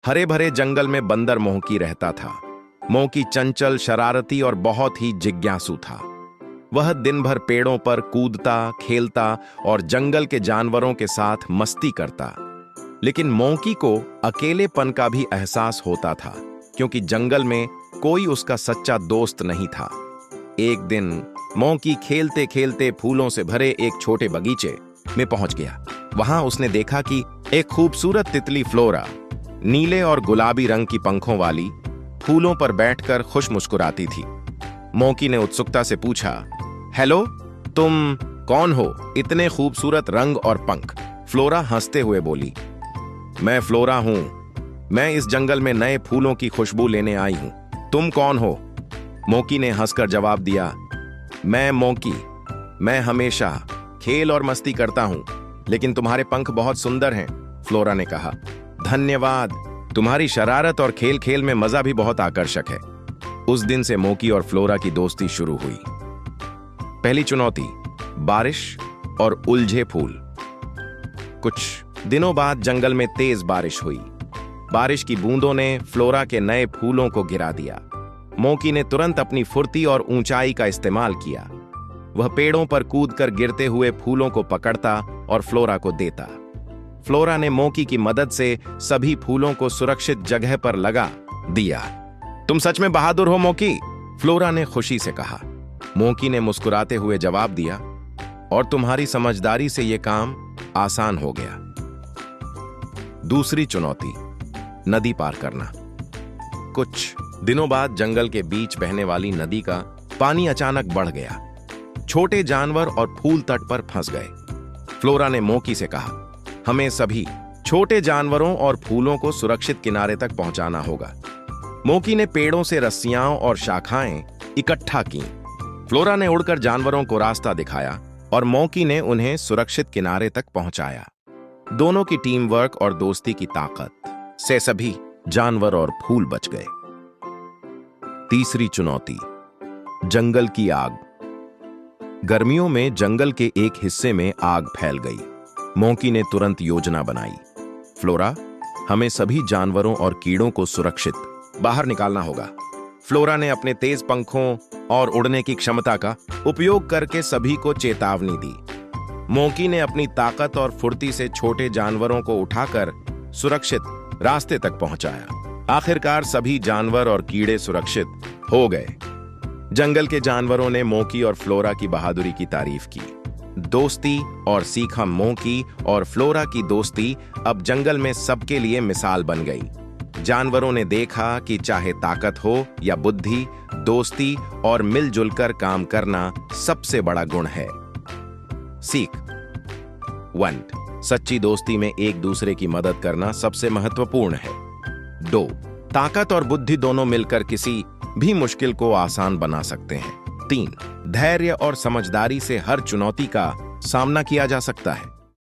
हरे भरे जंगल में बंदर मोंकी रहता था। मोंकी चंचल, शरारती और बहुत ही जिज्ञासु था। वह दिन भर पेड़ों पर कूदता, खेलता और जंगल के जानवरों के साथ मस्ती करता। लेकिन मोंकी को अकेलेपन का भी एहसास होता था, क्योंकि जंगल में कोई उसका सच्चा दोस्त नहीं था। एक दिन मोंकी खेलते खेलते फूलों से भरे एक छोटे बगीचे में पहुंच गया। वहां उसने देखा कि एक खूबसूरत तितली फ्लोरा नीले और गुलाबी रंग की पंखों वाली फूलों पर बैठकर खुश मुस्कुराती थी। मोंकी ने उत्सुकता से पूछा, हेलो, तुम कौन हो? इतने खूबसूरत रंग और पंख। फ्लोरा हंसते हुए बोली, मैं फ्लोरा हूं। मैं इस जंगल में नए फूलों की खुशबू लेने आई हूं। तुम कौन हो? मोंकी ने हंसकर जवाब दिया, मैं मोंकी। मैं हमेशा खेल और मस्ती करता हूं, लेकिन तुम्हारे पंख बहुत सुंदर हैं। फ्लोरा ने कहा, धन्यवाद। तुम्हारी शरारत और खेल खेल में मजा भी बहुत आकर्षक है। उस दिन से मोंकी और फ्लोरा की दोस्ती शुरू हुई। पहली चुनौती, बारिश और उलझे फूल। कुछ दिनों बाद जंगल में तेज बारिश हुई। बारिश की बूंदों ने फ्लोरा के नए फूलों को गिरा दिया। मोंकी ने तुरंत अपनी फुर्ती और ऊंचाई का इस्तेमाल किया। वह पेड़ों पर कूदकर गिरते हुए फूलों को पकड़ता और फ्लोरा को देता। फ्लोरा ने मोंकी की मदद से सभी फूलों को सुरक्षित जगह पर लगा दिया। तुम सच में बहादुर हो मोंकी, फ्लोरा ने खुशी से कहा। मोंकी ने मुस्कुराते हुए जवाब दिया, और तुम्हारी समझदारी से यह काम आसान हो गया। दूसरी चुनौती, नदी पार करना। कुछ दिनों बाद जंगल के बीच बहने वाली नदी का पानी अचानक बढ़ गया। छोटे जानवर और फूल तट पर फंस गए। फ्लोरा ने मोंकी से कहा, हमें सभी छोटे जानवरों और फूलों को सुरक्षित किनारे तक पहुंचाना होगा। मोंकी ने पेड़ों से रस्सियां और शाखाएं इकट्ठा की। फ्लोरा ने उड़कर जानवरों को रास्ता दिखाया और मोंकी ने उन्हें सुरक्षित किनारे तक पहुंचाया। दोनों की टीम वर्क और दोस्ती की ताकत से सभी जानवर और फूल बच गए। तीसरी चुनौती, जंगल की आग। गर्मियों में जंगल के एक हिस्से में आग फैल गई। मोंकी ने तुरंत योजना बनाई। फ्लोरा, हमें सभी जानवरों और कीड़ों को सुरक्षित बाहर निकालना होगा। फ्लोरा ने अपने तेज पंखों और उड़ने की क्षमता का उपयोग करके सभी को चेतावनी दी। मोंकी ने अपनी ताकत और फुर्ती से छोटे जानवरों को उठाकर सुरक्षित रास्ते तक पहुंचाया। आखिरकार सभी जानवर और कीड़े सुरक्षित हो गए। जंगल के जानवरों ने मोंकी और फ्लोरा की बहादुरी की तारीफ की। दोस्ती और सीखा। मोंकी और फ्लोरा की दोस्ती अब जंगल में सबके लिए मिसाल बन गई। जानवरों ने देखा कि चाहे ताकत हो या बुद्धि, दोस्ती और मिलजुल कर काम करना सबसे बड़ा गुण है। सीख 1, सच्ची दोस्ती में एक दूसरे की मदद करना सबसे महत्वपूर्ण है। 2, ताकत और बुद्धि दोनों मिलकर किसी भी मुश्किल को आसान बना सकते हैं। 3, धैर्य और समझदारी से हर चुनौती का सामना किया जा सकता है।